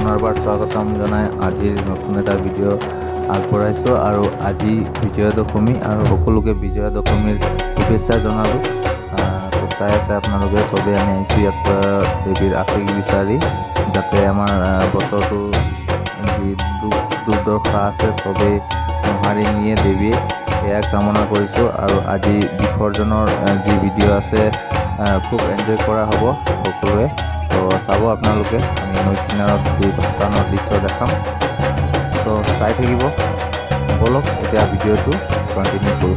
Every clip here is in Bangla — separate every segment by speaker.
Speaker 1: পুনৰবাৰ স্বাগতম জনাই আজিৰ নতুন এটা ভিডিঅ' আগবঢ়াইছোঁ আৰু আজি বিজয়া দশমী আৰু সকলোকে বিজয়া দশমীৰ শুভেচ্ছা জনালোঁ। চাই আছে আপোনালোকে চবেই আমি আহিছোঁ ইয়াত দেৱীৰ আশীষ বিচাৰি, যাতে আমাৰ বছৰটো যি দুৰ্দশা আছে চবেই সঁহাৰি নিয়ে দেৱীয়ে, সেয়া কামনা কৰিছোঁ। আৰু আজি বিসৰ্জনৰ যি ভিডিঅ' আছে খুব এনজয় কৰা হ'ব সকলোৱে, তো চাব আপোনালোকে। আমি নৈ কিনাৰত যি ভাসানৰ দৃশ্য দেখাম, তো চাই থাকিব। বলক এতিয়া ভিডিঅ'টো কণ্টিনিউ কৰোঁ।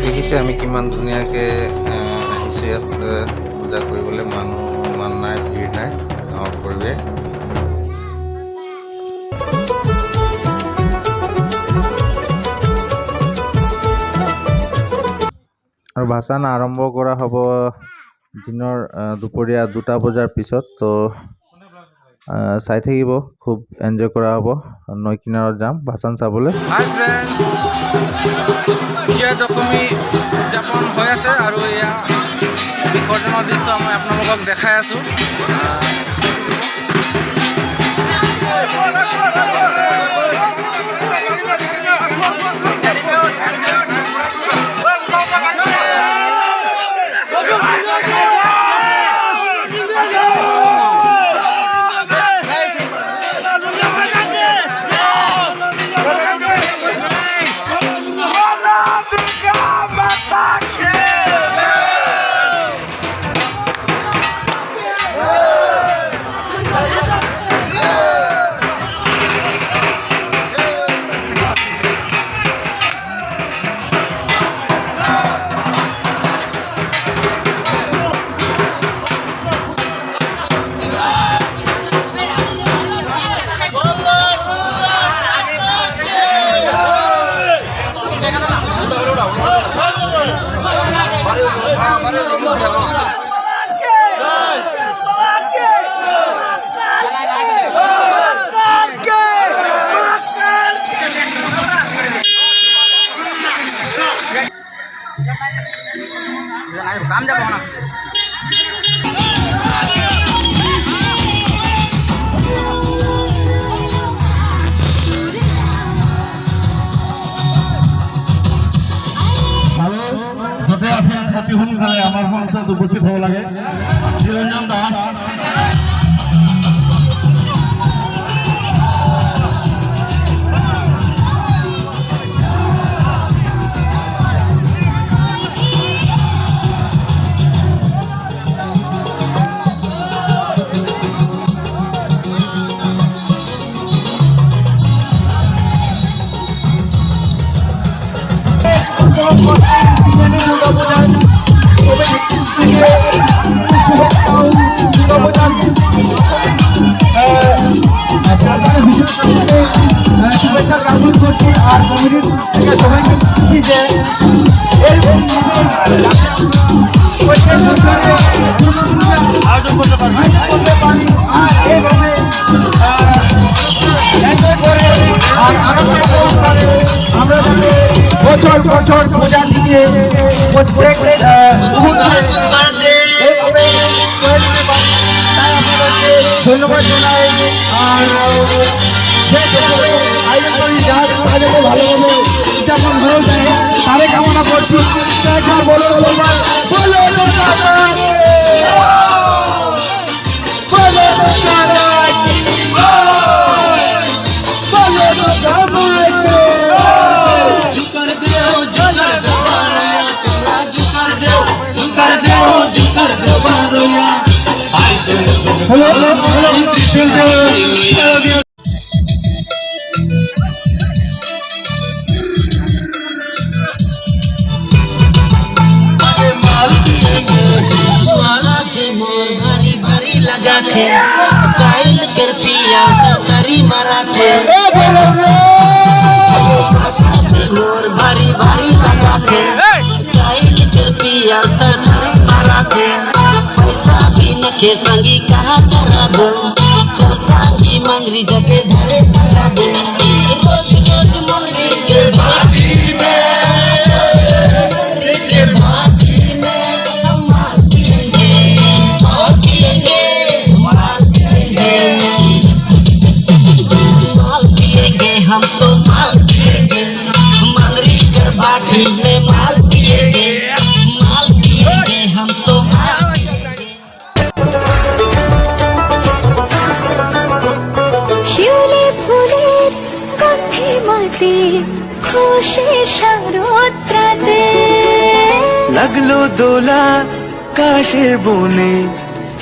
Speaker 1: দেখিছে আমি কিমান ধুনীয়াকৈ আহিছোঁ ইয়াত পূজা কৰিবলৈ। মানুহ ইমান নাই, ভিৰ নাই, গাঁৱৰ পৰিৱেশ। আৰু ভাসান আৰম্ভ কৰা হ'ব দিনৰ দুপৰীয়া 2টা বজাৰ পিছত, তো চাই থাকিব, খুব এনজয় কৰা হ'ব। নৈ কিনাৰত যাম ভাসান চাবলৈ।
Speaker 2: হাই ফ্ৰেণ্ডছ, বিজয়া দশমী উদযাপন হৈ আছে আৰু এয়া বিসৰ্জনৰ দৃশ্য মই আপোনালোকক দেখাই আছোঁ। কাম যাব না।
Speaker 3: যতে আছে অতি সোনকালে আমাৰ সমাজত উপস্থিত হ'ব লাগে। নিৰঞ্জন দাস বছর পূজা দিয়ে প্রত্যেক ধন্যবাদ জানাই। আর ভালোভাবে উদযাপন হয়ে যায় তারে কামনা করছি। বলো
Speaker 4: काइल कर पिया करी मारा थे मोर भारी भारी लगा थे काइल कर पिया करी मारा थे पैसा भी नखे संगी कहा करा दो चलसा की मंगरी जगे धरे पिएंगे रोज रोज मंगरी के भाटी में हम माल पिएंगे माल पिएंगे माल पिएंगे माल पिएंगे हम तो माल पिएंगे मंगरी के भाटी में माल पिएंगे हम तो
Speaker 5: শিউলি ফুলের গন্ধে মাতে খুশির শারদরাতে
Speaker 6: লাগলো দোলা কাশের বনে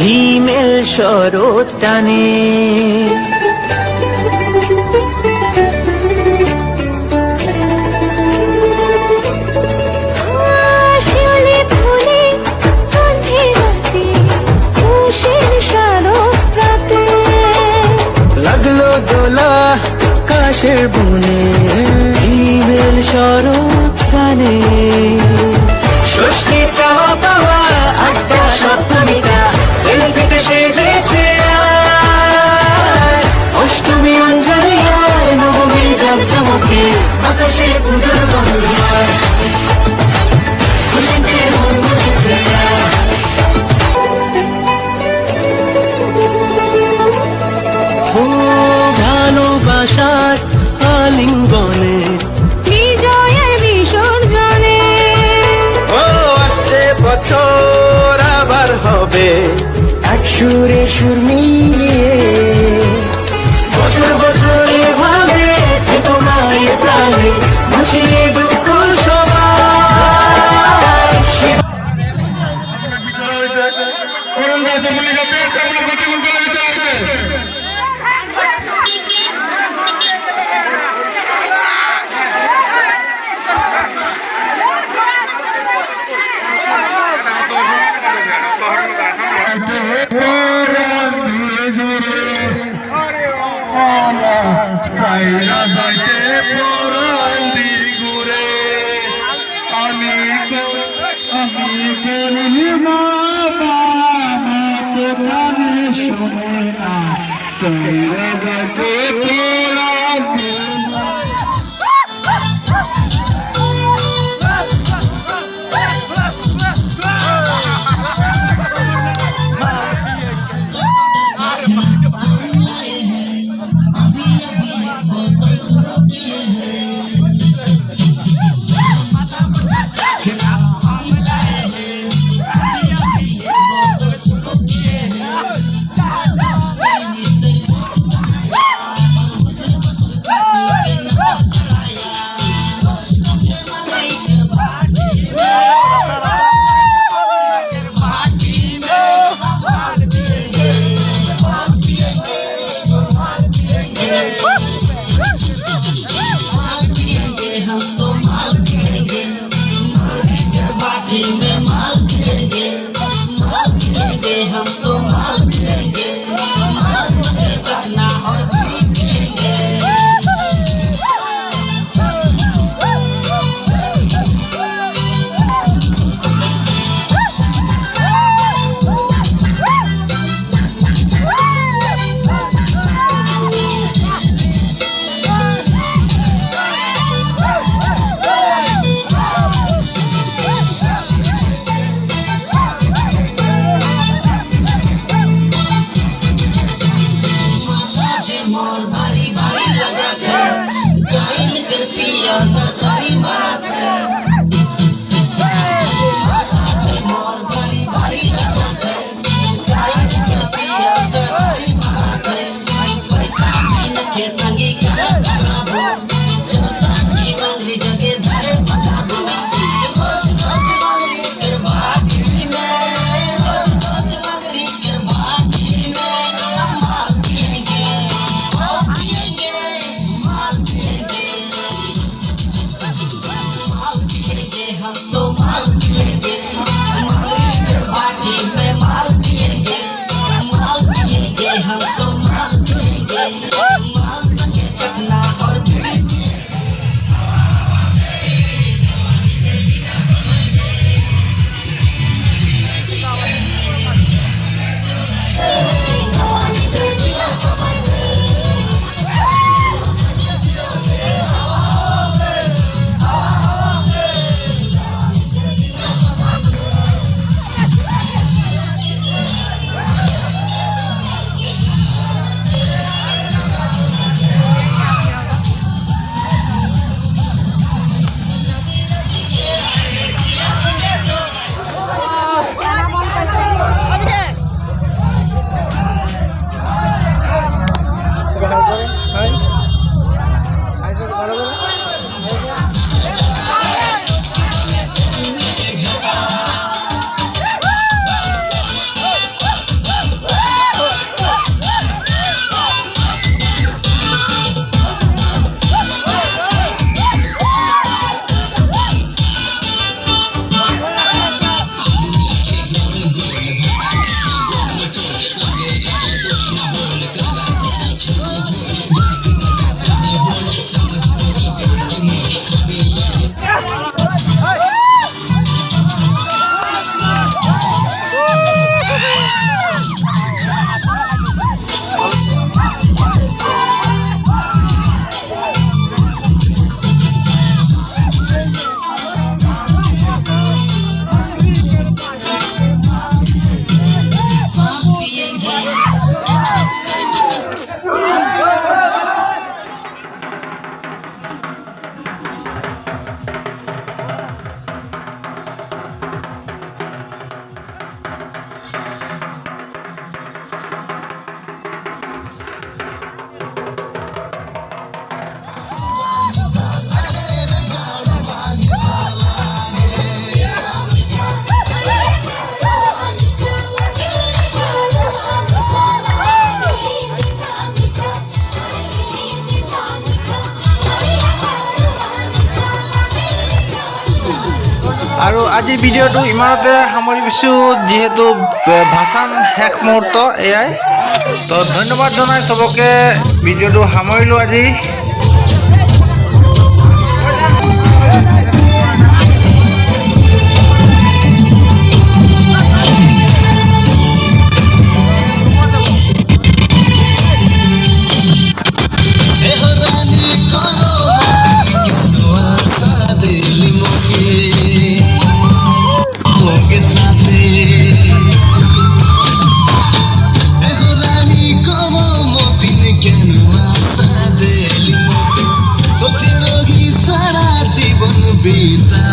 Speaker 6: হিমেল শরৎ টানে
Speaker 5: শিউলি ফুলের গন্ধে মাতে খুশির শারদরাতে
Speaker 6: লাগলো দোলা কাশের বনে হিমেল শরৎ টানে ষষ্ঠী চাওয়া পাওয়া আড্ডা সপ্তমীটা সেলফিতে সেজেছে অষ্টমী অঞ্জলি আর নবমী জমজমকে আকাশে পুজোর গন্ধ খুশিতে মন মুখেছে ও ভালোবাসার আলিঙ্গনে
Speaker 5: বিজয়ের বিসর্জনে
Speaker 6: ও আসছে বছর আবার হবে এক সুরে সুর মিলিয়ে বছর বছর এভাবে থেকো মায়ের প্রাণে ভাসিয়ে দুঃখ সবাই
Speaker 3: সাইরা যাইতে পরাণ দিগুরে আমি করি বাবা তো কানে শুনে না সাইরা যাইতে পরাণ
Speaker 4: हम तो माल पिएंगे माल चखना और पिएंगे मोर भारी भारी लगा था जाइन कर पिया तरकारी मारा था मोर भारी भारी लगा था जाइन कर पिया तरकारी मारा था पैसा दिन के संगी का खराबो जब साथी मंगरी जगे धरे बताबो मंगरी के बाकी में मंगरी के बाकी में माल पिएंगे हम तो माल पिएंगे मंगरी के बाटी में माल पिएंगे हम तो माल पिएंगे माल संगे चखना और
Speaker 2: আৰু আজি ভিডিঅ'টো ইমানতে সামৰিছোঁ, যিহেতু ভাষণ শেষ মুহূৰ্ত এয়াই। তো ধন্যবাদ জনাই চবকে ভিডিঅ'টো সামৰিলোঁ আজি।
Speaker 6: सोचेरोगी सारा जीवन बीता